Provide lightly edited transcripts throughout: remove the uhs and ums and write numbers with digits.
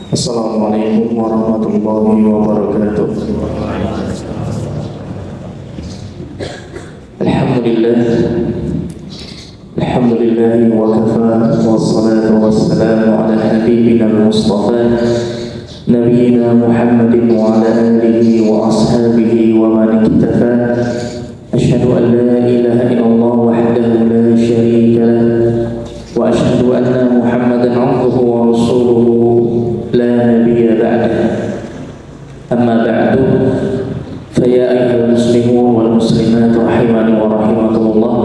Assalamualaikum warahmatullahi wabarakatuh. Alhamdulillah, alhamdulillah wa kafa, wassalatu wassalamu ala habibina al-mustafa nabiyyina Muhammadin wa ala alihi wa ashabihi wa man iktafa. Asyhadu an la ilaha illallah wahdahu la syarika lah wa asyhadu anna Muhammadan abduhu wa rasuluhu la nabiyya ba'dah. Amma ba'du, faya ayyuhal muslimun wal muslimat rahimani wa rahimakumullah.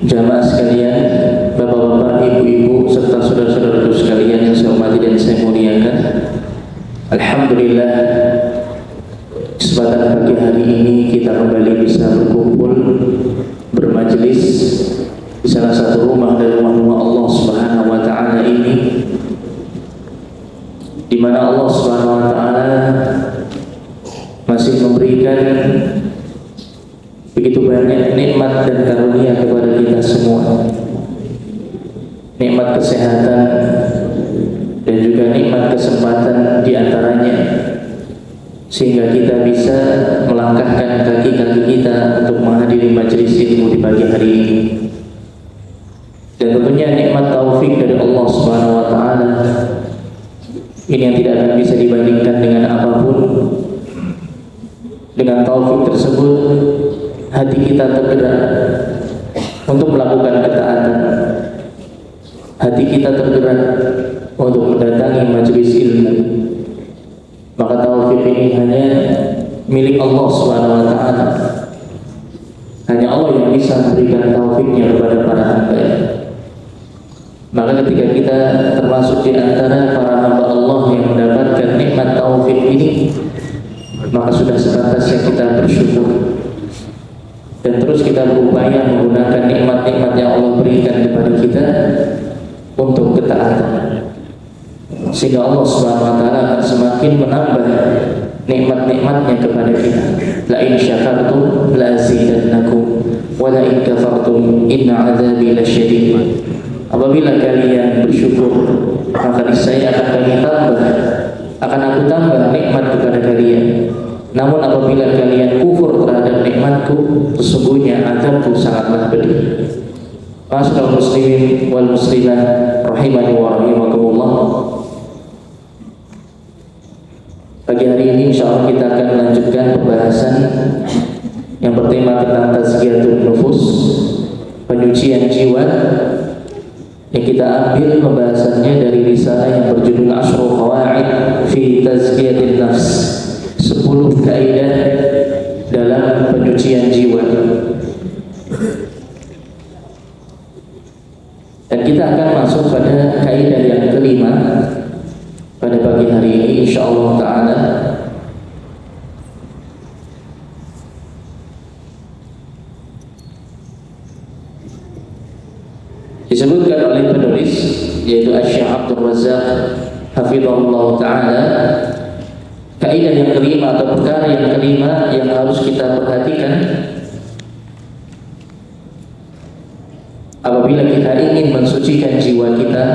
Jamaah sekalian, bapak-bapak, ibu-ibu serta saudara-saudaraku sekalian yang saya hormati dan saya muliakan. Alhamdulillah, kesempatan pagi hari ini kita kembali bisa berkumpul bermajelis di salah satu rumah dari rumah Allah Subhanahu wa taala ini, di mana Allah Subhanahu wa taala masih memberikan begitu banyak nikmat dan karunia kepada kita semua. Nikmat kesehatan dan juga nikmat kesempatan di antaranya, sehingga kita bisa melangkahkan kaki-kaki kita untuk menghadiri majelis ilmu di pagi hari ini. Dan tentunya nikmat taufik dari Allah Subhanahu wa taala ini yang tidak akan bisa dibandingkan dengan apapun. Dengan taufik tersebut, hati kita tergerak untuk melakukan ketaatan. Hati kita tergerak untuk mendatangi majelis ilmu. Maka taufik ini hanya milik Allah Subhanahu wa taala. Hanya Allah yang bisa memberikan taufiknya kepada para hamba. Maka ketika kita termasuk di antara para hamba Allah yang mendapatkan nikmat taufik ini, maka sudah sepantasnya kita bersyukur dan terus kita berupaya menggunakan nikmat-nikmat yang Allah berikan kepada kita untuk ketaatan, sehingga Allah Subhanahu wa taala akan semakin menambah nikmat-nikmatnya kepada kita. La in syakartum la azidannakum wa la in kafartum inna azabi lasyadid. Apabila kalian bersyukur, maka niscaya akan aku tambah nikmat kepada kalian. Namun apabila kalian kufur terhadap nikmatku, sesungguhnya azabku sangatlah pedih. Ma'asyiral muslimin wal muslimat rahimani wa rahimakumullah. Pagi hari ini insyaallah kita akan melanjutkan pembahasan yang bertema tentang tazkiyatun nufus, penyucian jiwa, yang kita ambil pembahasannya dari risalah yang berjudul Ashrul Qawaid fi Tazkiyatin Nafs, 10 kaidah dalam penyucian jiwa. Dan kita akan masuk pada kaidah yang kelima pada pagi hari ini insyaallah taala. Disebutkan oleh penulis yaitu Asy-Syaikh Abdul Razzaq hafizahullah taala, kaidah yang kelima atau perkara yang kelima yang harus kita perhatikan apabila kita ingin mensucikan jiwa kita.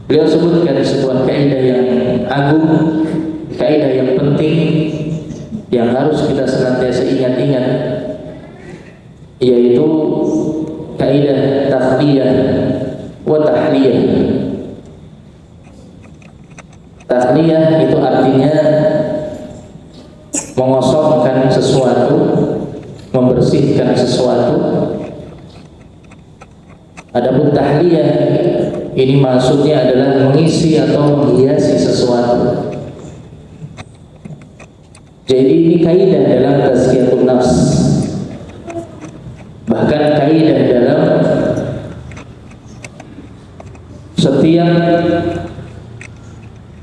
Beliau sebutkan sebuah kaidah yang agung, kaidah yang penting yang harus kita senantiasa ingat-ingat, yaitu kaidah takhliyah wa tahliyah. Takhliyah itu artinya mengosongkan sesuatu, membersihkan sesuatu. Adapun tahliyah ini maksudnya adalah mengisi atau menghiasi sesuatu. Jadi ini kaidah dalam tazkiyatun nafs. Bahkan kaidah dalam setiap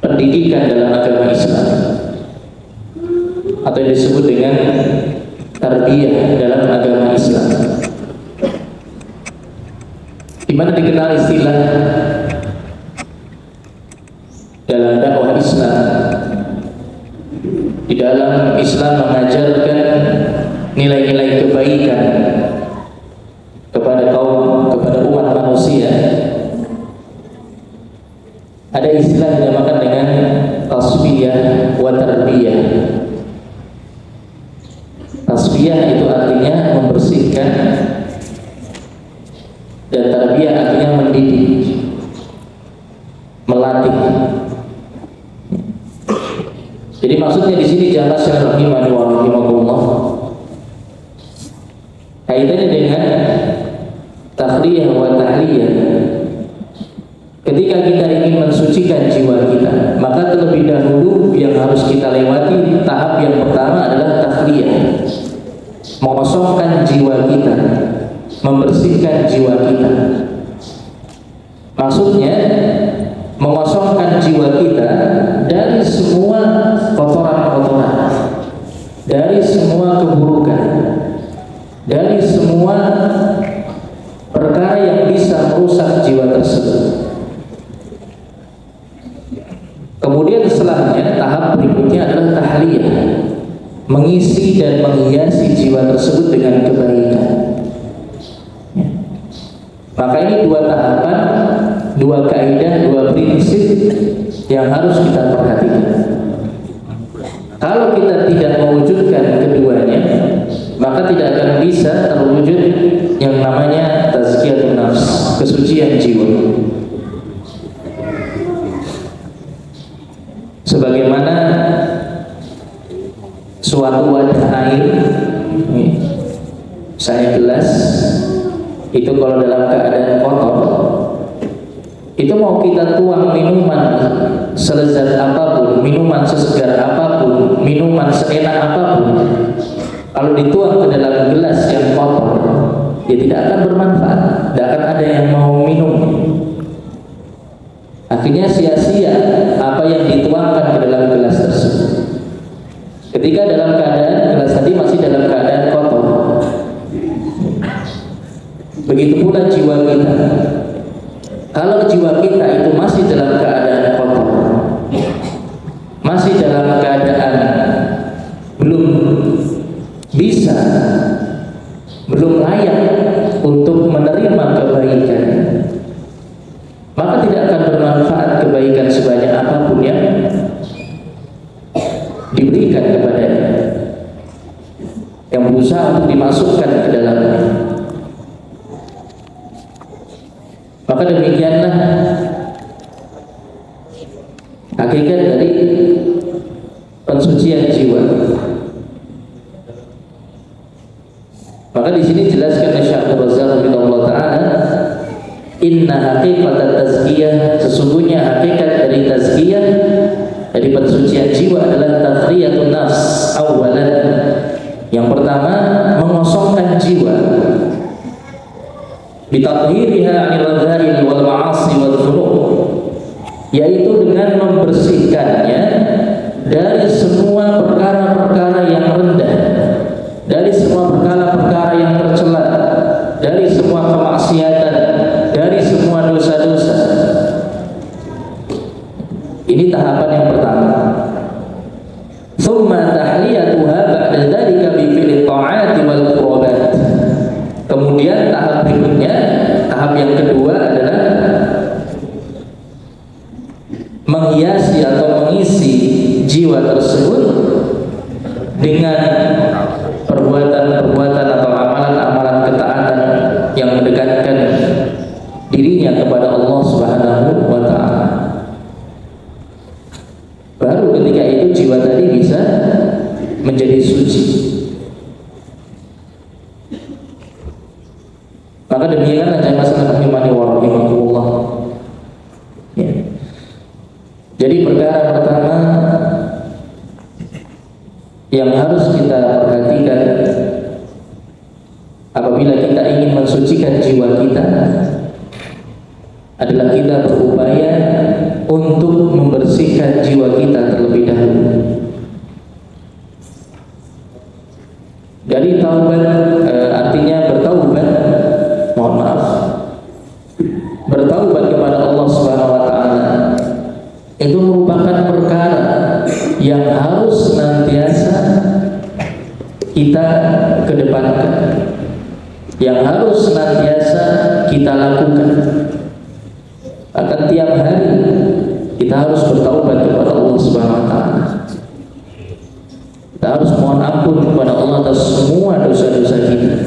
pendidikan dalam agama Islam, atau yang disebut dengan tarbiyah dalam agama Islam, di mana dikenal istilah dalam dakwah Islam. Di dalam Islam mengajarkan nilai-nilai kebaikan kepada umat manusia. Ada istilah dinamakan dengan tasfiyah wa tarbiyah. Tasfiyah itu artinya membersihkan, dan tarbiyah artinya mendidik, melatih. Jadi maksudnya di sini jamaah sekalian rahimani wa rahimakumullah, kaitannya dengan takhliyah wa tahliyah. Ketika kita ingin mensucikan jiwa kita, maka terlebih dahulu yang harus kita lewati tahap yang pertama adalah takhliyah, mengosongkan jiwa kita, membersihkan jiwa kita. Maksudnya mengosongkan jiwa kita dari semua kotoran-kotoran, dari semua keburukan, dari semua perkara yang bisa merusak jiwa tersebut. Kemudian setelahnya tahap berikutnya adalah tahliyah, mengisi dan menghiasi jiwa tersebut dengan kebaikan. Maka ini dua tahapan, dua kaidah, dua prinsip yang harus kita perhatikan. Kalau kita tidak mewujudkan keduanya, maka tidak akan bisa terwujud yang namanya tazkiyatun nafs, kesucian jiwa. Sebagaimana suatu wadah air, saya gelas itu kalau dalam keadaan kotor, itu mau kita tuang minuman selezat apapun, minuman sesegar apapun, minuman seenak apapun, kalau dituang ke dalam gelas yang kotor, ya tidak akan bermanfaat, tidak akan ada yang mau minum. Akhirnya sia-sia apa yang dituangkan ke dalam gelas tersebut. Ketika dalam keadaan gelas tadi masih dalam keadaan kotor, begitu pula jiwa kita. Kalau jiwa kita itu masih dalam keadaan kotor, masih dalam keadaan belum bisa, belum layak untuk menerima kebaikan, maka tidak akan bermanfaat kebaikan sebanyak apapun yang diberikan kepadanya, yang berusaha untuk dimasukkan ke dalamnya. Maka demikianlah hakikat dari pensucian jiwa. Maka di sini jelaskan oleh Syekh Abdul Razak rahimahullah taala, inna haqiqatat tazkiyah, sesungguhnya hakikat dari tazkiyah, dari pensucian jiwa adalah takhliyatun nafs awalan. Yang pertama, mengosongkan jiwa, bitathhiriha 'anil radha'il wal ma'asi wal dhunub, yaitu dengan membersihkannya dari semua perkara-perkara yang rendah, dari semua perkara-perkara yang tercela, dari semua kemaksiatan, dari semua dosa-dosa. Ini tahapan yang pertama. Tsumma tahliyatuha ba'da dzalika bi fi'li ta'ati wal qurbat. Kemudian tahap berikutnya, tahap yang kedua adalah menghiasi atau mengisi jiwa tersebut dengan perbuatan-perbuatan atau amalan-amalan ketaatan yang mendekatkan dirinya kepada Allah Subhanahu wa ta'ala. Baru ketika itu jiwa tadi bisa menjadi suci. Maka demikianlah jamaah sekalian rahimani wa rahimakumullah. Ya. Jadi perkara pertama yang harus kita perhatikan apabila kita ingin mensucikan jiwa kita adalah kita berupaya untuk membersihkan jiwa kita terlebih dahulu. Dari taubat artinya bertaubat, mohon maaf, bertaubat kepada Allah Subhanahu wa taala itu merupakan perkara yang harus senantiasa kita kedepankan, yang harus senantiasa kita lakukan. Akan tiap hari kita harus bertaubat kepada Allah Subhanahu wa taala. Kita harus mohon ampun kepada Allah atas semua dosa-dosa kita,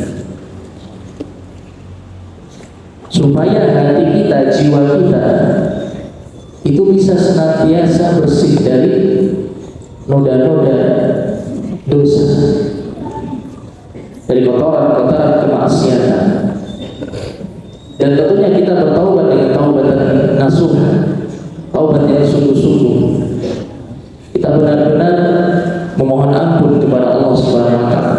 supaya hati kita, jiwa kita itu bisa senantiasa bersih dari noda-noda dosa, dari kotoran-kotoran kemaksiatan. Dan tentunya kita bertaubat dengan taubatan nasuh, taubat yang sungguh-sungguh. Kita benar-benar memohon ampun kepada Allah Subhanahu wa taala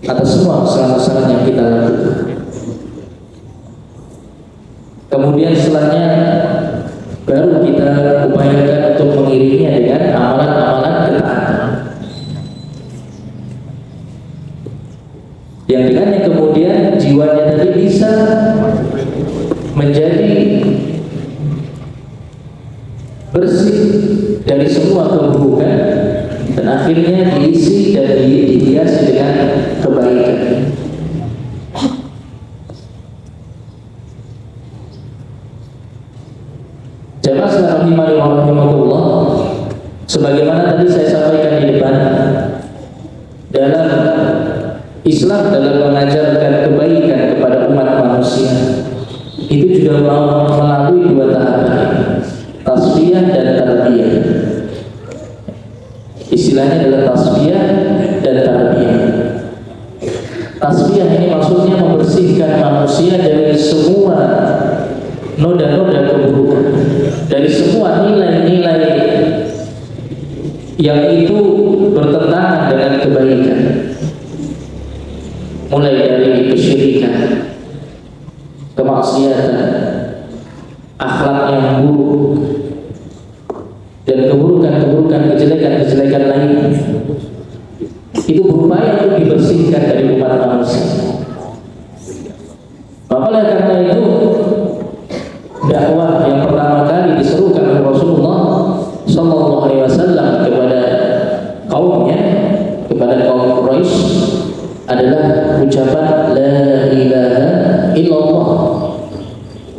atas semua kesalahan-kesalahan yang kita lakukan. Kemudian setelahnya baru kita upayakan untuk mengiringinya dengan amalan-amalan ketaatan, yang dengannya kemudian jiwanya tadi bisa menjadi bersih dari semua keburukan dan akhirnya diisi dan dihiasi dengan kebaikan. Jamaah sekalian rahimahullah, sebagaimana tadi saya sampaikan di depan, dalam Islam dalam mengajarkan kebaikan kepada umat manusia itu juga melalui dua tahapan, tasfiyah dan tarbiyah. Istilahnya adalah tasfiyah dan tarbiyah. Tasfiyah ini maksudnya membersihkan manusia dari semua noda-noda keburukan, dari semua nilai-nilai yang itu bertentangan dengan kebaikan, mulai dari kesyirikan, kemaksiatan, akhlak yang buruk, dan keburukan-keburukan, kejelekan-kejelekan lainnya. Itu berupaya untuk dibersihkan dari umat manusia. Maka oleh karena itu, dakwah yang pertama kali diserukan oleh Rasulullah Sallallahu Alaihi Wasallam kepada kaumnya, kepada kaum Quraisy, adalah ucapan La ilaha illallah.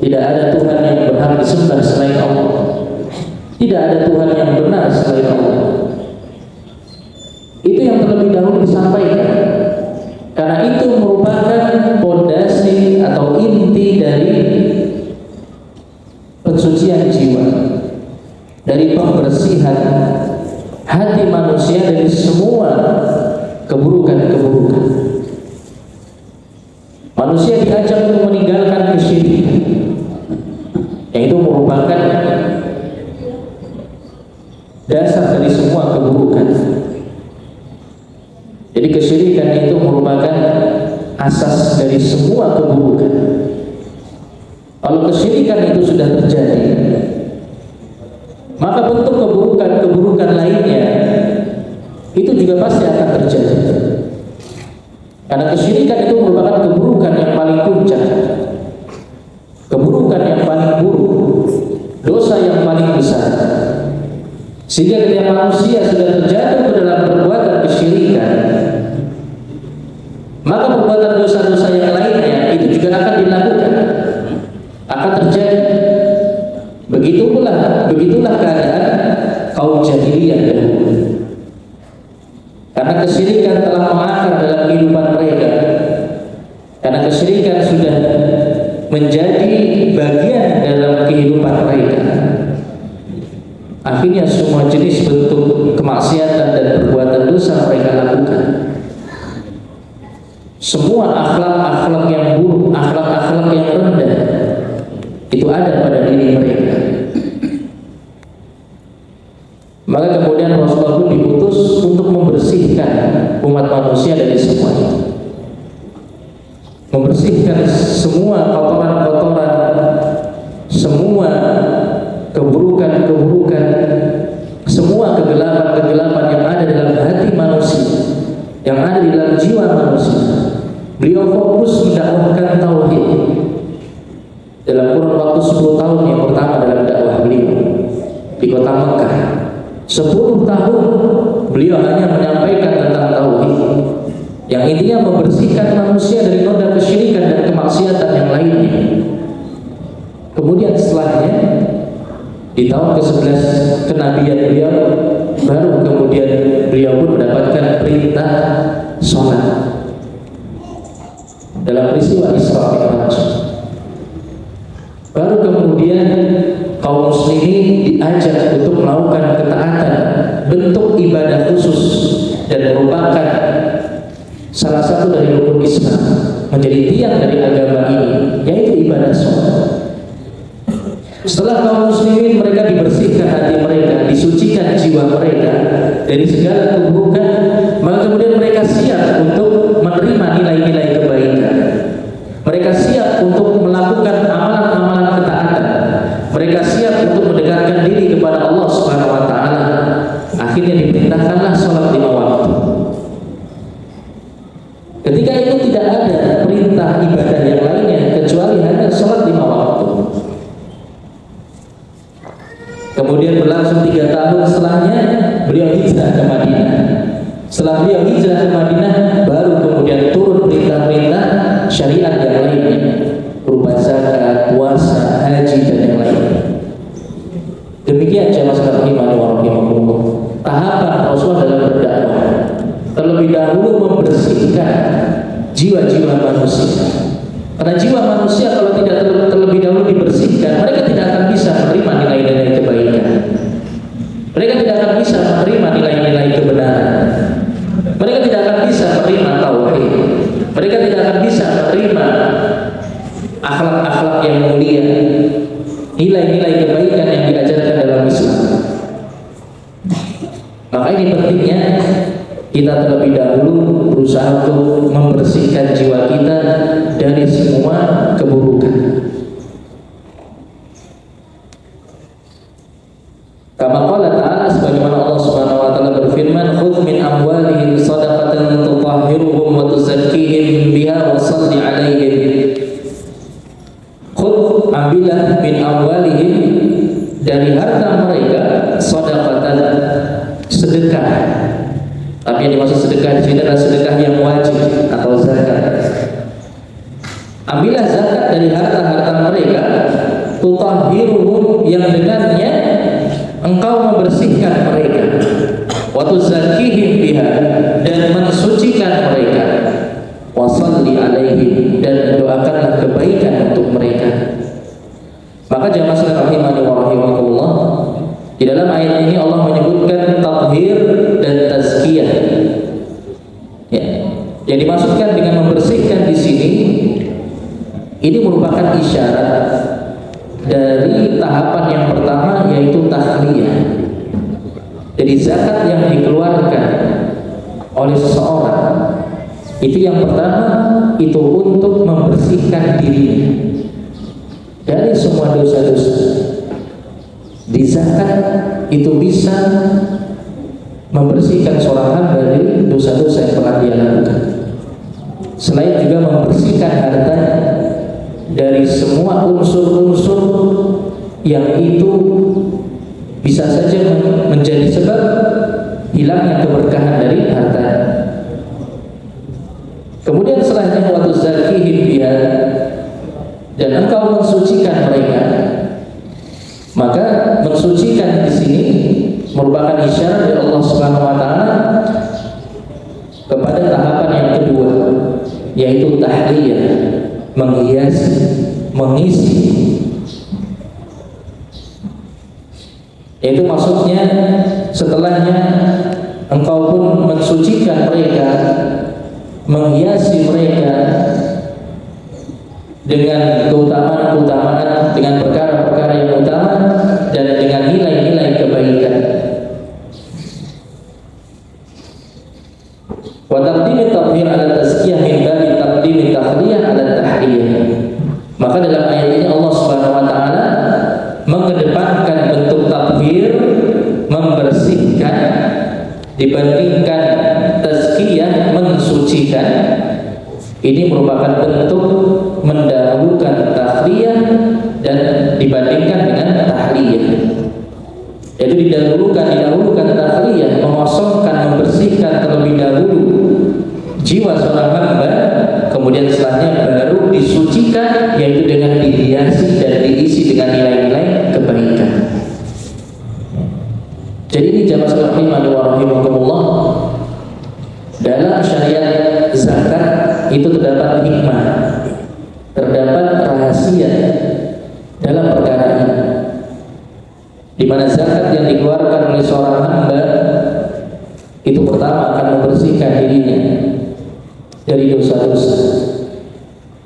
Tidak ada Tuhan yang berhak disembah selain Allah. Tidak ada Tuhan yang benar selain Allah. Itu yang terlebih dahulu disampaikan, karena itu merupakan pondasi atau inti dari pensucian jiwa, dari pembersihan hati manusia dari semua keburukan-keburukan. Manusia diajak untuk meninggalkan kesyirikan, yang itu merupakan dasar dari semua keburukan. Jadi kesyirikan itu merupakan asas dari semua keburukan. Kalau kesyirikan itu sudah terjadi, maka bentuk keburukan-keburukan lainnya itu juga pasti akan terjadi. Karena kesyirikan itu merupakan keburukan yang paling puncak, keburukan yang paling buruk, dosa yang paling besar. Sehingga ketika manusia sudah terjatuh ke dalam perbuatan kesyirikan, maka perbuatan dosa-dosa yang lainnya itu juga akan dilakukan, akan terjadi. Begitulah keadaan kaum jahiliyah dahulu. Karena kesyirikan telah mengakar dalam kehidupan mereka, karena kesyirikan sudah menjadi bagian dalam kehidupan mereka, akhirnya semua jenis bentuk kemaksiatan dan perbuatan dosa mereka lakukan. Semua akhlak-akhlak yang buruk, akhlak-akhlak yang rendah, itu ada pada diri mereka. Maka kemudian Rasulullah pun diutus untuk membersihkan umat manusia dari semua itu, membersihkan semua kotoran-kotoran, semua keburukan-keburukan, semua kegelapan-kegelapan yang ada dalam hati manusia, yang ada di dalam jiwa manusia. Beliau fokus mendakwahkan tauhid dalam kurun waktu 10 tahun yang pertama dalam dakwah beliau di kota Mekah. 10 tahun beliau hanya menyampaikan tentang tauhid, yang intinya membersihkan manusia dari noda kesyirikan dan kemaksiatan yang lainnya. Kemudian setelahnya Di tahun ke-11 kenabian beliau, baru kemudian beliau pun mendapatkan perintah sholat dalam peristiwa Isra Mi'raj. Baru kemudian kaum muslimin diajak untuk melakukan ketaatan, bentuk ibadah khusus dan merupakan salah satu dari rukun Islam, menjadi tiang dari agama ini, yaitu ibadah sholat. Setelah kaum muslimin mereka dibersihkan hati mereka, disucikan jiwa mereka dari segala keburukan, maka kemudian mereka siap untuk menerima nilai-nilai kebaikan. Mereka siap untuk melakukan amalan-amalan ketaatan. Mereka siap untuk mendekatkan diri kepada Allah Subhanahu wa taala. Akhirnya diperintahkanlah sholat 5 waktu. Ketika itu tidak ada perintah ibadah yang lainnya kecuali hanya sholat 5 waktu. Kemudian berlangsung 3 tahun setelahnya beliau hijrah ke Madinah. Setelah beliau hijrah ke Madinah, baru kemudian turun perintah-perintah syariat yang lainnya, berupa zakat, puasa, haji dan yang lainnya. Demikian jamaah sekalian rahimakumullah, tahapan Rasulullah dalam berdakwah. Terlebih dahulu membersihkan jiwa-jiwa manusia. Karena jiwa manusia kalau tidak terlebih dahulu dibersihkan, mereka tidak akan bisa menerima nilai-nilai kebaikan. Mereka tidak akan bisa menerima nilai-nilai kebenaran. Mereka tidak akan bisa menerima tauhid. Mereka tidak akan bisa menerima akhlak-akhlak yang mulia, nilai-nilai kebaikan yang diajarkan dalam Islam. Maka ini pentingnya kita terlebih dahulu berusaha untuk membersihkan jiwa kita dari semua keburukan. Kama qala ta'ala, sebagaimana Allah Subhanahu wa taala berfirman, "Khudz min amwalihim shadaqatan tutahhiruhum wa tuzakkihim biha wa shalli 'alaihim." Khudz, ambillah min amwalihim, dari harta mereka, shadaqatan, sedekah. Tapi yang dimaksud sedekah di sini adalah sedekah yang wajib atau zakat. Ambillah zakat dari harta-harta mereka, tutahhiruhum, yang dengannya engkau membersihkan mereka, wa tuzakkihim biha, dan mensucikan mereka, wa shalli 'alaihim, dan doakanlah kebaikan untuk mereka. Maka jamaah sekalian rahimani wa rahimakumullah, di dalam ayat ini Allah menyebutkan tathhir dan tazkiyah. Ya, yang dimaksudkan dengan membersihkan di sini ini merupakan isyarat dari tahapan yang pertama, yaitu tahliyah. Jadi zakat yang dikeluarkan oleh seseorang itu yang pertama itu untuk membersihkan dirinya dari semua dosa-dosa. Di zakat itu bisa membersihkan seorang hamba dari dosa-dosa yang pernah dia lakukan. Selain juga membersihkan hartanya dari semua unsur-unsur yang itu bisa saja menjadi sebab hilangnya keberkahan dari hartanya. Kemudian selanjutnya wa tuzakkihim biha, dan engkau mensucikan mereka. Maka mensucikan di sini merupakan isyarat dari Allah Subhanahu wa taala kepada tahapan yang kedua, yaitu tahliyah, menghiasi, mengisi. Itu maksudnya setelahnya engkau pun mensucikan mereka, menghiasi mereka dengan keutamaan-keutamaan, dengan perkara-perkara yang utama, dan dengan nilai-nilai kebaikan. Wa taqdim at-tathhir 'ala tazkiyah min babi taqdim at-tahliyah 'ala at-tahliyah. Maka dalam ayat ini Allah Subhanahu wa taala mengedepankan bentuk tathhir, membersihkan, dibandingkan tazkiyah, mensucikan. Ini merupakan bentuk mendahulukan tahliyah dan dibandingkan dengan tahliyah. Yaitu didahulukan tahliyah, mengosongkan, membersihkan terlebih dahulu jiwa seorang hamba, kemudian setelahnya baru disucikan, yaitu dengan dihiasi dan diisi dengan nilai-nilai kebaikan. Jadi ini jamaah rahimani wa rahimakumullah, dalam syariat zakat itu terdapat hikmah, terdapat rahasia dalam perkara ini, di mana zakat yang dikeluarkan oleh seorang hamba itu pertama akan membersihkan dirinya dari dosa-dosa,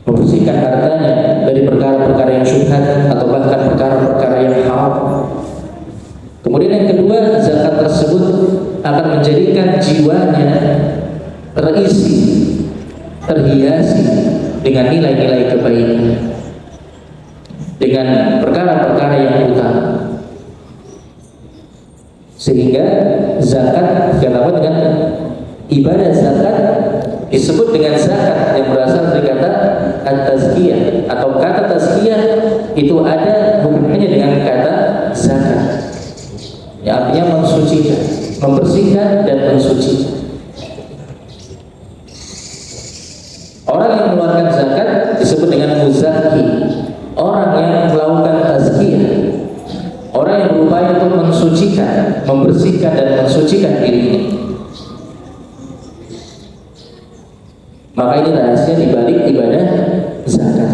membersihkan hartanya dari perkara-perkara yang syubhat atau bahkan perkara-perkara yang haram. Kemudian yang kedua, zakat tersebut akan menjadikan jiwanya terisi, terhiasi dengan nilai-nilai kebaikan, dengan perkara-perkara yang utama, sehingga zakat disebut dengan ibadah zakat disebut dengan zakat yang berasal dari kata at-tazkiyah, atau kata tazkiyah itu ada hubungannya dengan kata zakat, yang artinya mensucikan, membersihkan dan mensucikan. Orang yang mengeluarkan zakat disebut dengan muzakki, orang yang melakukan tazkiyah, orang yang berupaya untuk mensucikan, membersihkan dan mensucikan dirinya. Maka ini rahasia di balik ibadah zakat.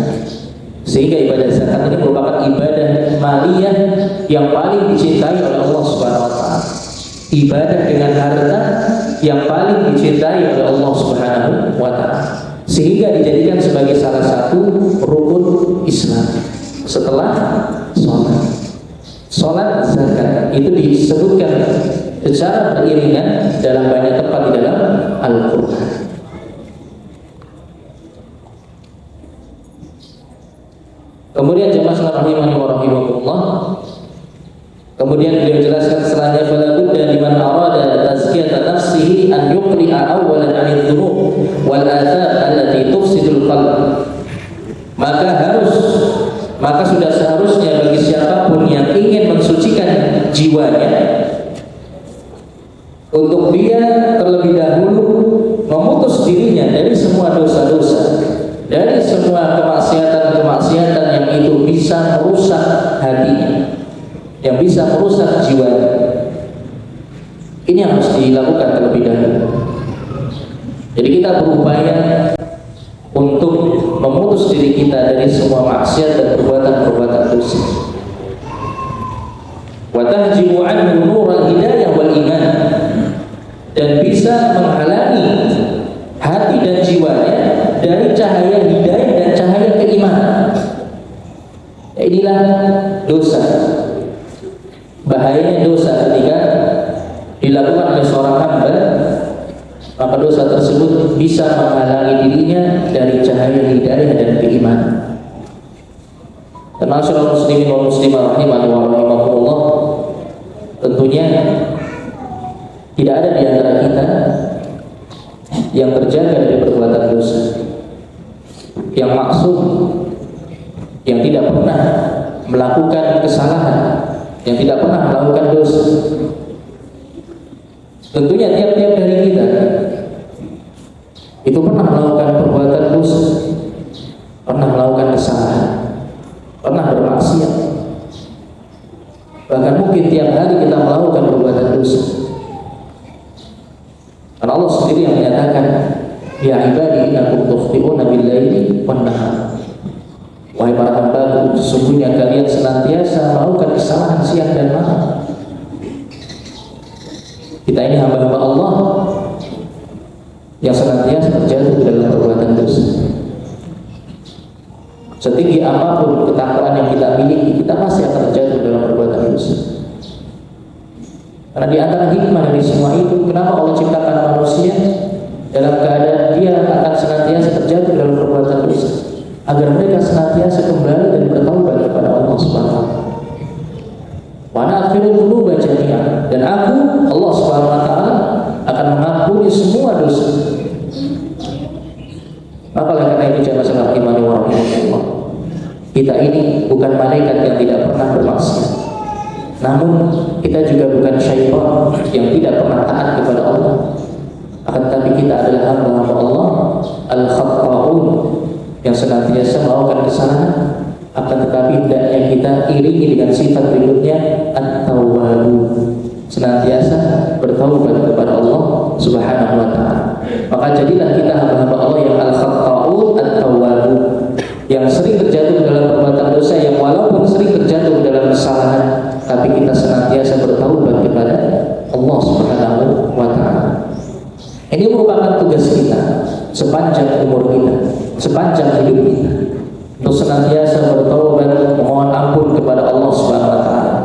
Sehingga ibadah zakat ini merupakan ibadah maliyah yang paling dicintai oleh Allah Subhanahu wa taala. Ibadah dengan harta yang paling dicintai oleh Allah Subhanahu wa taala. Sehingga dijadikan sebagai salah satu rukun Islam setelah sholat. Sholat zakat itu disebutkan secara beriringan dalam banyak tempat di dalam Al-Quran. Kemudian jemaah rahimani wa rahimakumullah, kemudian beliau jelaskan selanjutnya, fala budda liman arada tazkiyata nafsihi an yuqli'a awwalan 'anil dhunub wal athar allati tufsidul qalb. Maka sudah seharusnya bagi siapapun yang ingin mensucikan jiwanya, untuk dia terlebih dahulu memutus dirinya dari semua dosa-dosa, dari semua kemaksiatan-kemaksiatan yang itu bisa merusak hatinya, yang bisa merusak jiwanya. Ini yang harus dilakukan terlebih dahulu. Jadi kita berupaya untuk memutus diri kita dari semua maksiat dan perbuatan-perbuatan dosa. Wa tahjibu anhu nurul hidayah wal iman, dan bisa menghalangi hati dan jiwanya dari cahaya hidayah dan cahaya keimanan. Inilah dosa. Bahayanya dosa ketika dilakukan oleh seorang hamba, maka dosa tersebut bisa menghalangi dirinya dari cahaya hidayah dan keimanan. Dan masyaallah muslimin wal muslimat rahimani wa rahimakumullah, tentunya tidak ada di antara kita yang terjaga dari perbuatan dosa, yang maksum, yang tidak pernah melakukan kesalahan, yang tidak pernah melakukan dosa. Tentunya tiap-tiap dari kita itu pernah melakukan perbuatan dosa, pernah melakukan kesalahan, pernah bermaksiat. Bahkan mungkin tiap hari kita melakukan perbuatan dosa. Karena Allah sendiri yang menyatakan, ya ibadi innakum tukhti'una bil-laili wan-nahar. Wahai para hamba, sesungguhnya kalian senantiasa melakukan kesalahan siang dan malam. Kita ini hamba-hamba Allah yang senantiasa terjatuh dalam perbuatan dosa. Setinggi apapun ketakwaan yang kita miliki, kita masih akan terjatuh dalam perbuatan dosa. Karena di antara hikmah dari semua itu, kenapa Allah ciptakan manusia dalam keadaan dia akan senantiasa terjatuh dalam perbuatan dosa, agar mereka senantiasa kembali dan bertaubat kepada Allah Subhanahu wa taala. Wa na'firu dzunuba jami'an, dan aku Allah Subhanahu wa taala akan mengampuni semua dosa. Maka karena itu jamaah iman wa rahmatullah, kita ini bukan malaikat yang tidak pernah bermaksiat, namun kita juga bukan syaitan yang tidak pernah taat kepada Allah. Akan tetapi kita adalah hamba-hamba Allah al-khatta'un, yang senantiasa melakukan kesalahan. Akan tetapi hendaknya kita iringi dengan sifat berikutnya, at-tawwabun, senantiasa bertaubat kepada Allah Subhanahu wa taala. Maka jadilah kita hamba-hamba Allah yang al-khatta'un at-tawwabun, yang sering terjatuh dalam perbuatan dosa, yang walaupun sering terjatuh dalam kesalahan, tapi kita senantiasa bertaubat kepada Allah Subhanahu wa taala. Ini merupakan tugas kita sepanjang umur kita, sepanjang hidup kita, untuk senantiasa bertaubat, mohon ampun kepada Allah Subhanahu wa taala.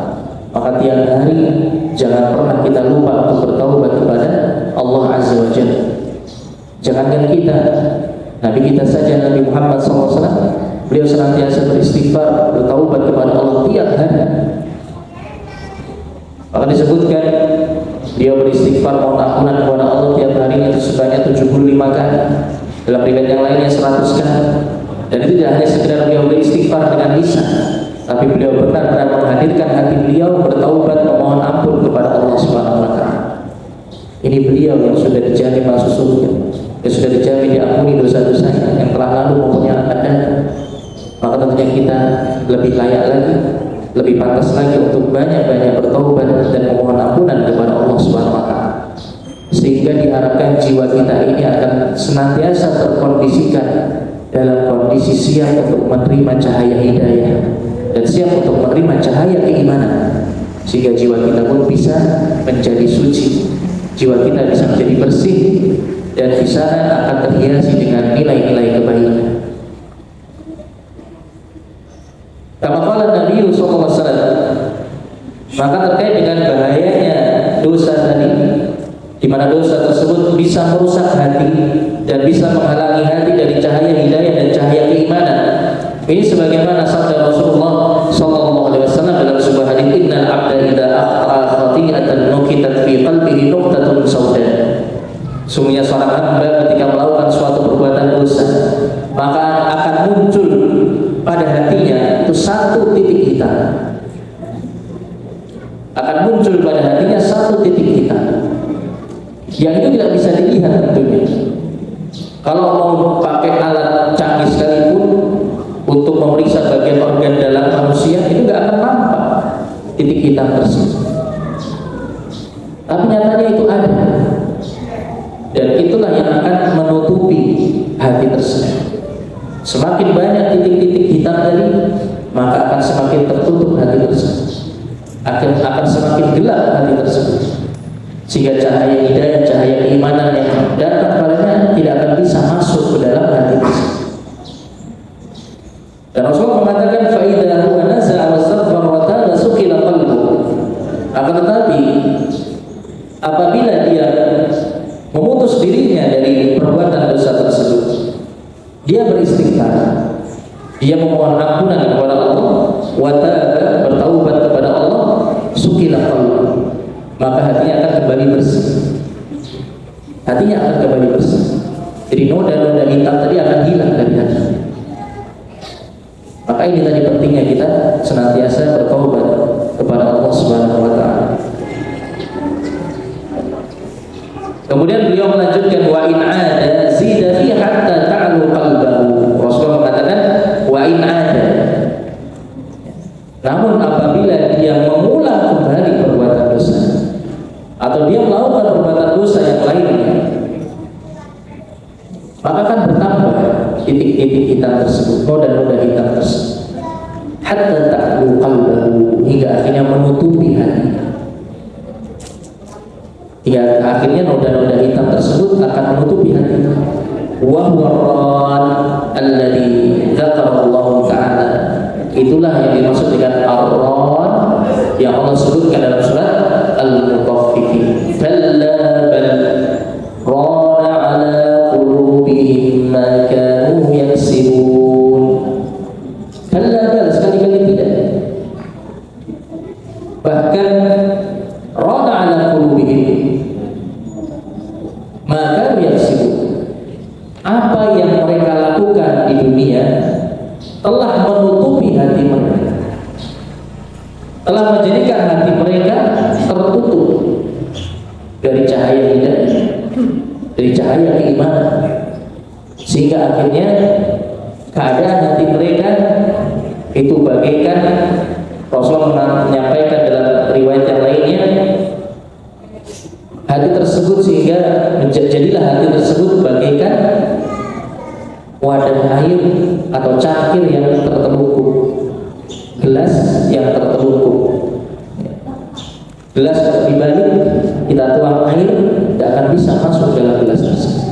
Maka tiap hari jangan pernah kita lupa untuk bertaubat kepada Allah Azza wa Jalla. Jangankan kita, Nabi kita saja, Nabi Muhammad SAW, beliau senantiasa beristighfar, bertaubat kepada Allah tiap hari. Maka disebutkan beliau beristighfar mohon ampunan kepada Allah tiap harinya sebanyak 75 kali. Dalam riwayat yang lainnya 100 kali. Dan itu tidak hanya sekedar beliau beristighfar dengan lisan, tapi beliau benar-benar menghadirkan hati beliau bertaubat memohon ampun kepada Allah Subhanahu wa taala. Ini beliau yang sudah dijamin masuk surga, yang sudah dijamin diampuni dosa-dosanya yang telah lalu maupun yang akan datang. Maka tentunya kita lebih layak lagi, lebih pantas lagi untuk banyak-banyak bertaubat dan memohon ampunan kepada Allah Subhanahu wa taala. Sehingga diharapkan jiwa kita ini akan senantiasa terkondisikan dalam kondisi siap untuk menerima cahaya hidayah dan siap untuk menerima cahaya keimanan, sehingga jiwa kita pun bisa menjadi suci, jiwa kita bisa menjadi bersih, dan di sana akan terhiasi dengan nilai-nilai kebaikan. Kama qala Nabi sallallahu alaihi wasallam, maka terkait dengan bahayanya dosa tadi, di mana dosa tersebut bisa merusak hati dan bisa menghalangi hati dari cahaya hidayah dan cahaya keimanan. Ini sebagaimana sabda Rasulullah sallallahu alaihi wasallam dalam sebuah hadis, innal abda idza akhta khati'atan nukitat fi qalbihi nuqtatun sauda. Sungguhnya seorang hamba ketika melakukan suatu perbuatan dosa, maka akan muncul pada hatinya itu satu titik hitam. Akan muncul pada hatinya satu titik hitam, yang itu tidak bisa dilihat tentunya. Kalau mau pakai alat canggih sekalipun untuk memeriksa bagian organ dalam manusia, itu nggak akan nampak titik hitam tersebut. Tapi nyatanya itu ada, dan itulah yang akan menutupi hati tersebut. Semakin banyak titik-titik hitam tadi, maka akan semakin tertutup hati tersebut, akan semakin gelap hati tersebut, sehingga cahaya hidayah, cahaya keimanan yang datang padanya tidak akan bisa masuk ke dalam hati tersebut. Dan Rasulullah mengatakan, fa'idha huwa naza'a wastaghfar wa taba suqila qalbuhu. Akan tetapi apabila dia memutus dirinya dari perbuatan dosa tersebut, dia beristighfar, dia memohon ampunan kepada Allah, wa taba, bertaubat kepada Allah, suqila qalbuhu, maka hatinya akan kembali bersih. Hatinya akan kembali bersih. Jadi noda-noda hitam tadi akan hilang dari hati. Maka ini tadi pentingnya kita senantiasa bertaubat kepada Allah Subhanahu wa taala. Kemudian beliau melanjutkan, wa in 'ada zida fi hatta ta'lu qalbahu. Rasulullah mengatakan wa in 'ada. Namun apabila dia mengulang kembali perbuatan dosa, atau dia melakukan perbuatan dosa yang lainnya, maka akan bertambah titik-titik hitam tersebut, noda-noda hitam tersebut, hatta ta'lu qalbahu, hingga akhirnya menutupi hatinya. Hingga akhirnya noda-noda hitam tersebut akan menutupi hatinya. Wa huwa ar-ran alladzi dzakara Allah Ta'ala. Itulah yang dimaksud dengan ar-ran yang Allah sebutkan dalam surat Al-Mutaffifin. Kalla bal rana ala qulubihim ma kanu yaksibun. Kalla bal, sekali-kali tidak. Bahkan rana ala qulubihim ma kanu yaksibun. Apa yang mereka lakukan di dunia telah menutupi hati mereka, telah menjadikan hati mereka tertutup dari cahaya hidayah, dari cahaya keimanan, sehingga akhirnya keadaan hati mereka itu bagaikan, Rasulullah menyampaikan dalam riwayat yang lainnya, jadilah hati tersebut bagaikan wadah air atau cangkir yang tertelungkup, gelas yang tertelungkup. Gelas dibalik, kita tuang air, tidak akan bisa masuk dalam gelas tersebut.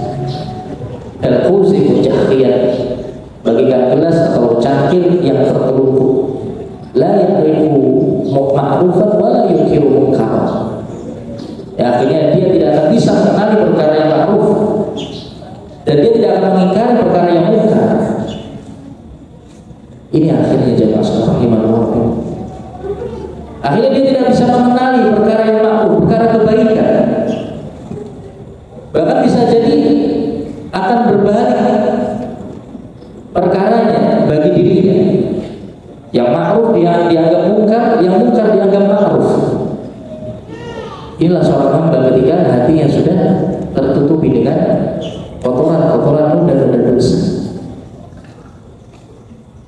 Al-Quzi Mujahiyah, bagikan gelas atau cangkir yang tertelungkup. La yakrifu ma'rufan wa la yukiru munkar. Ya, akhirnya dia tidak akan bisa mengenali perkara yang ma'ruf dan dia tidak akan mengingkari perkara yang munkar. Ini akhirnya jamaah sekalian rahimahullah. Akhirnya dia tidak bisa mengenali perkara yang ma'ruf, perkara kebaikan. Bahkan bisa jadi akan berbalik perkaranya bagi dirinya. Yang ma'ruf yang dianggap munkar, yang munkar dianggap ma'ruf. Inilah seorang hamba ketika hatinya sudah tertutupi dengan kotoran-kotoran noda-noda dosa,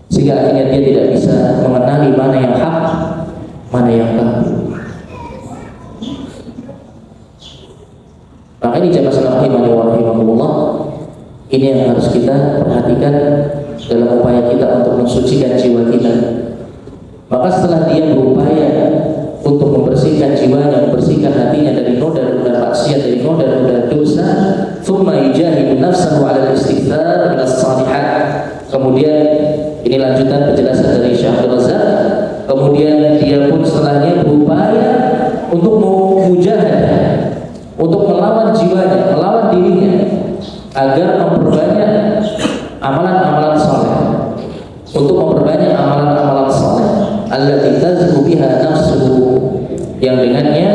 sehingga akhirnya dia tidak bisa mengenali mana yang hak, mana yang batil. Maka ini jamaah sekalian rahimahullah, ini yang harus kita perhatikan dalam upaya kita untuk mensucikan jiwa kita. Maka setelah dia berupaya untuk membersihkan jiwanya, membersihkan hatinya dari noda-noda maksiat, dari noda-noda dosa, thumma yujahidu nafsahu 'ala al-istikthar min as-salihat. Kemudian ini lanjutan penjelasan dari Syekh Abdul Razak. Kemudian dia pun setelahnya berupaya untuk mujahadah, untuk melawan jiwanya, melawan dirinya agar memperbanyak amalan-amalan saleh, untuk memperbanyak amalan-amalan saleh allati tazku biha nafsuhu, yang dengannya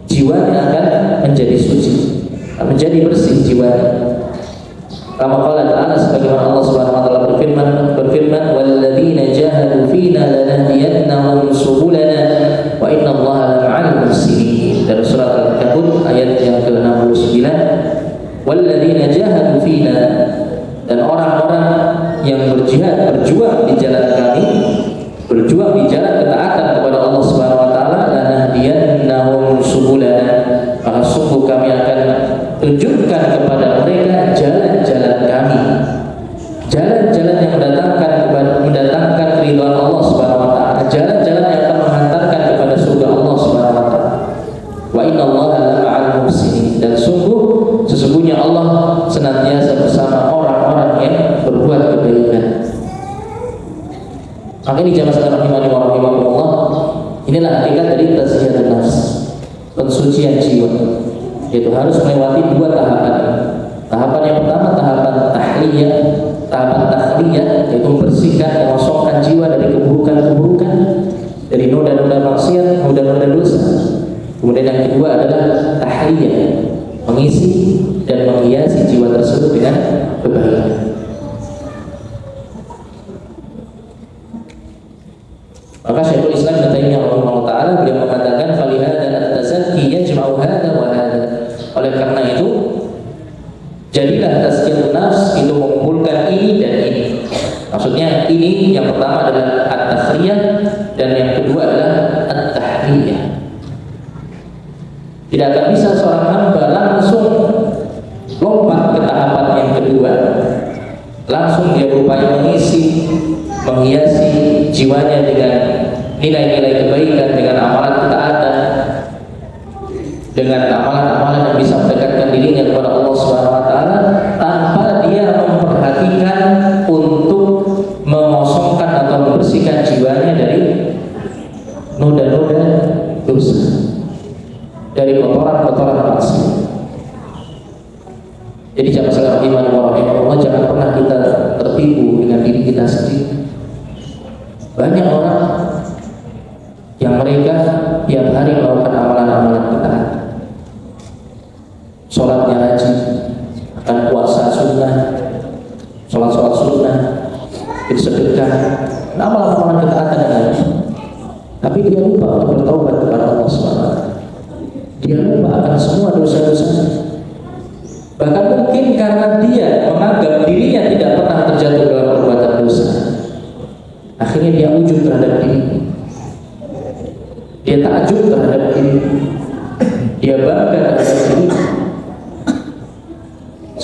jiwanya akan menjadi suci, menjadi bersih jiwanya. Kama qala ta'ala, sebagaimana Allah Subhanahu wa taala berfirman walladzina jahadu fina lanahdiyannahum subulana wa innallaha lama'al muhsinin. Dari surat Al-Kahf ayat yang ke-69, walladzina jahadu fina, dan orang-orang yang berjihad, berjuang di jalan kami, berjuang di jalan ketaatan kepada Allah Subhanahu wa taala, lanahdiyannahum subulana, maka sungguh kami akan tunjukkan kepada mereka jalan-jalan kami, jalan-jalan yang mendatangkan ridha Allah Subhanahu wa taala, jalan-jalan yang akan menghantarkan kepada surga Allah Subhanahu wa taala. Wa innallaha lama'al muhsinin, dan sesungguhnya Allah senantiasa bersama orang-orang yang berbuat kebaikan. Maka ini jamaah sekalian rahimahullah, inilah hakikat dari tazkiyatun nafs, pensucian jiwa, yaitu harus melewati dua tahapan. Tahapan yang pertama tahapan tahliyah, yaitu membersihkan, mengosongkan jiwa dari keburukan-keburukan, dari noda-noda maksiat, noda-noda dosa. Kemudian yang kedua adalah tahliyah, mengisi dan menghiasi jiwa tersebut dengan kebaikan. Maka Syekhul Islam Ibnu Taimiyah rahimahullah taala beliau mengatakan falihada at-tazakki yajma'u hada wa hada. Oleh karena itu jadilah tazkiyatun nafs itu mengumpulkan ini dan ini. Maksudnya ini yang pertama adalah at-takhriyah dan yang kedua adalah at-tahliyah. Tidak akan bisa seorang hamba langsung lompat ke tahapan yang kedua, langsung dia berupaya mengisi, menghiasi jiwanya dengan nilai-nilai kebaikan, dengan amalan ketaatan, dengan amalan-amalan yang bisa mendekatkan dirinya kepada Allah Subhanahu wa taala, tanpa dia memperhatikan untuk mengosongkan atau membersihkan jiwanya dari noda-noda dosa, dari kotoran-kotoran maksiat. Jadi jamaah sekalian rahimahullah, jangan pernah kita tertipu dengan diri kita sendiri. Banyak orang yang mereka tiap hari melakukan amalan-amalan ketaatan, sholatnya rajin, akan puasa sunnah, sholat sunnah, bersedekah, amalan-amalan ketaatan yang lain. Tapi dia lupa untuk bertaubat kepada Allah SWT. Dia lupa akan semua dosa-dosanya. Bahkan mungkin karena dia menganggap dirinya tidak pernah terjatuh dalam perbuatan dosa, akhirnya dia ujub terhadap diri, dia takjub terhadap diri, dia bangga terhadap diri.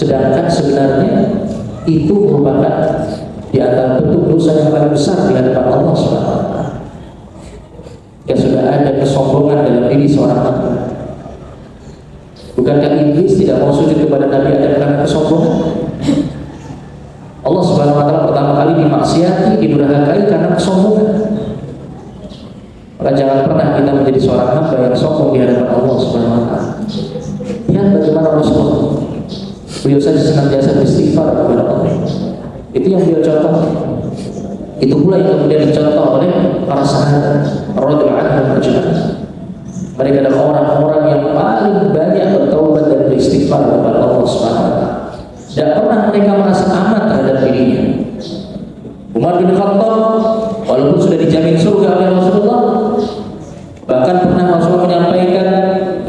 sedangkan sebenarnya itu merupakan di antara bentuk dosa yang paling besar di hadapan Allah Subhanahu wa taala. Ya, sudah ada kesombongan dalam diri seorang hamba. Bukankah iblis tidak mau sujud kepada Nabi Adam karena kesombongan? Allah Subhanahu wa taala pertama kali dimaksiati, didurhakai karena kesombongan. Maka jangan pernah kita menjadi seorang hamba yang sombong di hadapan Allah Subhanahu wa taala. Lihat bagaimana Rasulullah, beliau saja senantiasa beristighfar kepada Allah. Itu yang beliau contoh. Itu pula yang kemudian dicontoh oleh para sahabat radhiyallahu anhum ajma'in. Mereka adalah orang-orang yang paling banyak bertaubat dan beristighfar kepada Allah Subhanahu wa taala. Tidak pernah mereka merasa aman terhadap dirinya. Umar bin Khattab walaupun sudah dijamin surga oleh Rasulullah, bahkan pernah Rasulullah menyampaikan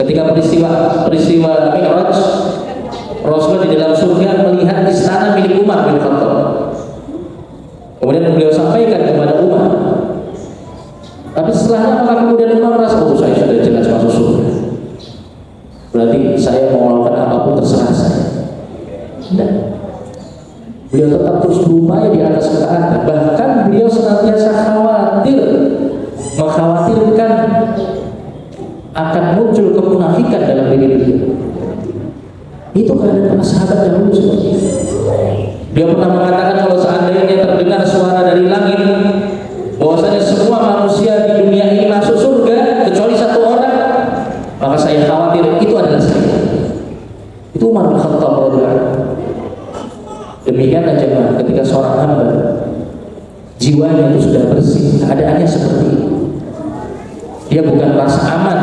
ketika peristiwa Mi'raj, Rasulullah di dalam surga melihat istana milik Umar bin Khattab. Kemudian beliau sampaikan kepada Umar. Tapi setelahnya maka kemudian Umar merasa, oh saya sudah jelas masuk surga, berarti saya mau melakukan apapun terserah saya. Dan beliau tetap terus berupaya di atas ketaatan. Bahkan beliau senantiasa mengkhawatirkan akan muncul kemunafikan dalam diri beliau. Itu keadaan para sahabat dahulu seperti itu. Dia pernah mengatakan kalau seandainya terdengar suara dari langit bahwasanya semua manusia di dunia ini masuk surga kecuali satu orang, maka saya khawatir itu adalah saya. Itu Umar bin Khattab radhiyallahu anhu. Demikianlah jemaah, ketika seorang hamba jiwanya itu sudah bersih, keadaannya seperti ini. Dia bukan merasa aman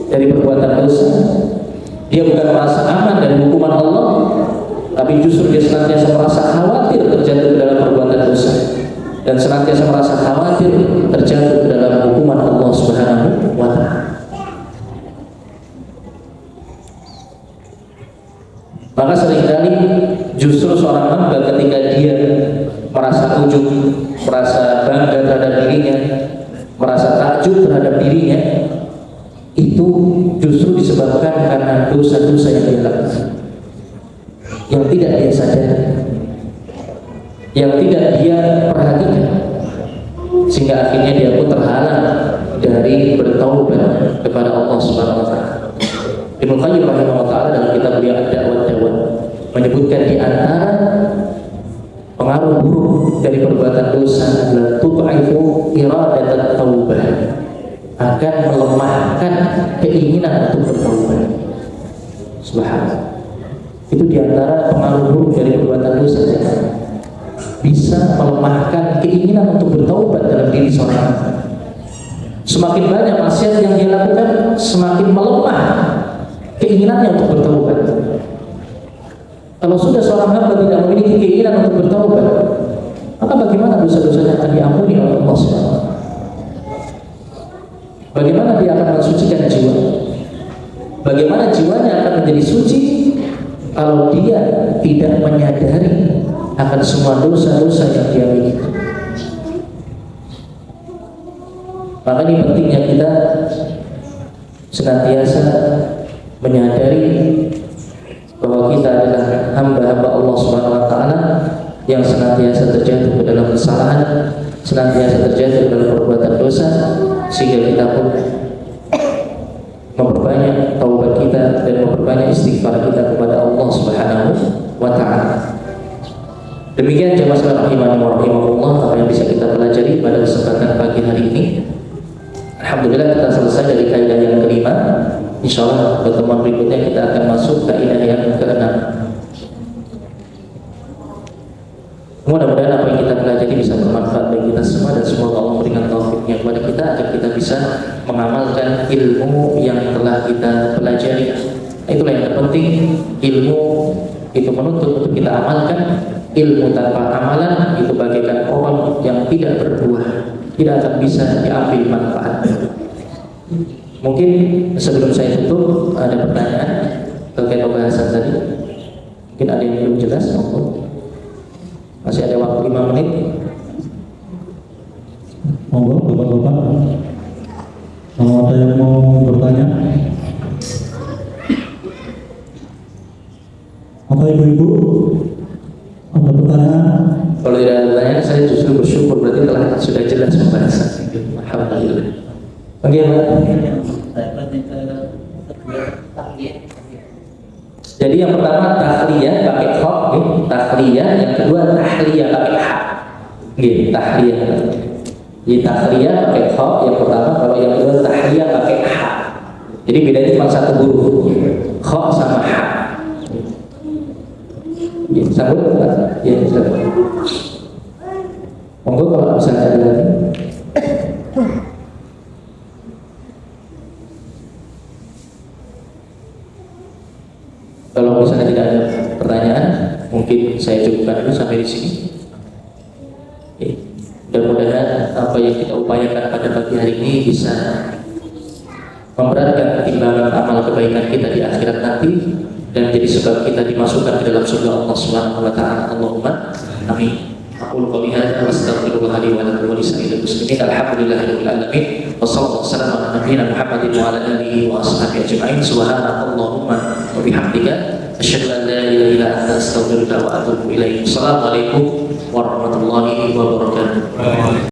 dari perbuatan dosa, dia bukan merasa aman dari hukuman Allah, tapi justru dia senantiasa merasa khawatir terjatuh ke dalam perbuatan dosa dan senantiasa merasa khawatir terjatuh ke dalam hukuman Allah Subhanahu wa taala. Maka seringkali justru seorang hamba ketika dia merasa ujub, merasa bangga terhadap dirinya, merasa takjub terhadap dirinya, itu justru disebabkan karena dosa-dosa yang dia lakukan, yang tidak dia sadari, yang tidak dia perhatikan, sehingga akhirnya dia pun terhalang dari bertaubat kepada Allah Subhanahu wa taala. Ibnu Qayyim rahimahullah taala dalam kitab beliau Ad-Da'wah menyebutkan di antara pengaruh buruk dari perbuatan dosa adalah tud'ifu iradat taubah, akan melemahkan keinginan untuk bertaubat. Subhanallah. Itu di antara pengaruh buruk dari perbuatan dosa, bisa melemahkan keinginan untuk bertaubat dalam diri seorang. Semakin banyak maksiat yang dia lakukan, semakin melemah keinginannya untuk bertaubat. Kalau sudah seorang hamba tidak memiliki keinginan untuk bertaubat, maka bagaimana dosa-dosanya akan diampuni oleh Allah SWT? Bagaimana dia akan mensucikan jiwa? Bagaimana jiwanya akan menjadi suci kalau dia tidak menyadari akan semua dosa-dosa yang dia miliki? Maka ini pentingnya kita senantiasa menyadari bahwa kita adalah hamba-hamba Allah Subhanahu wa taala yang senantiasa terjatuh ke dalam kesalahan, senantiasa terjatuh dalam perbuatan dosa, sehingga kita pun memperbanyak taubat kita dan memperbanyak istighfar kita kepada Allah Subhanahu wa taala. Demikian jemaah sekalian rahimani wa rahimakumullah, apa yang bisa kita pelajari pada kesempatan pagi hari ini. Alhamdulillah kita selesai dari kaidah yang kelima. Insyaallah pertemuan berikutnya kita akan masuk kaidah yang keenam. Mudah-mudahan apa yang kita pelajari bisa bermanfaat bagi kita semua, dan semoga Allah memberikan taufiknya kepada kita agar kita bisa mengamalkan ilmu yang telah kita pelajari. Itulah yang terpenting, ilmu itu menuntut untuk kita amalkan. Ilmu tanpa amalan itu bagaikan pohon yang tidak berbuah, tidak akan bisa diambil manfaatnya. Mungkin sebelum saya tutup ada pertanyaan terkait pembahasan tadi. Mungkin ada yang belum jelas, masih ada waktu 5 menit. Monggo Bapak-bapak, kalau ada yang mau bertanya. Bapak Ibu-Ibu, ada pertanyaan? Kalau tidak ada pertanyaan, saya justru bersyukur berarti telah sudah jelas pembahasan. Alhamdulillah. Bagaimana? Jadi yang pertama tahliyah pakai kha, tahliyah. Yang kedua tahliyah pakai ha. Tahliyah. Jadi tahliyah pakai kha yang pertama, kalau yang kedua tahliyah pakai ha. Jadi bedanya cuma satu huruf, kha sama ha. Sambut? Ya, sambut. Monggo kalau misalnya ada lagi. Kalau misalnya tidak ada pertanyaan, mungkin saya cukupkan dulu sampai di sini. Mudah-mudahan apa yang kita upayakan pada pagi hari ini bisa memberatkan timbangan amal kebaikan kita di akhirat nanti dan jadi sebab kita dimasukkan ke dalam surga Allah Subhanahu wa taala. Allahumma amin. Aqulu qouli hadza wa astaghfirullah li wa lakum wa lisa'iril muslimin. Alhamdulillahirabbil alamin. Wassallallahu ala nabiyyina Muhammadin wa ala alihi wa ashabihi ajma'in. Subhanakallahumma wa bihamdika asyhadu an la ilaha illa anta astaghfiruka wa atubu ilaik. Assalamualaikum warahmatullahi wabarakatuh.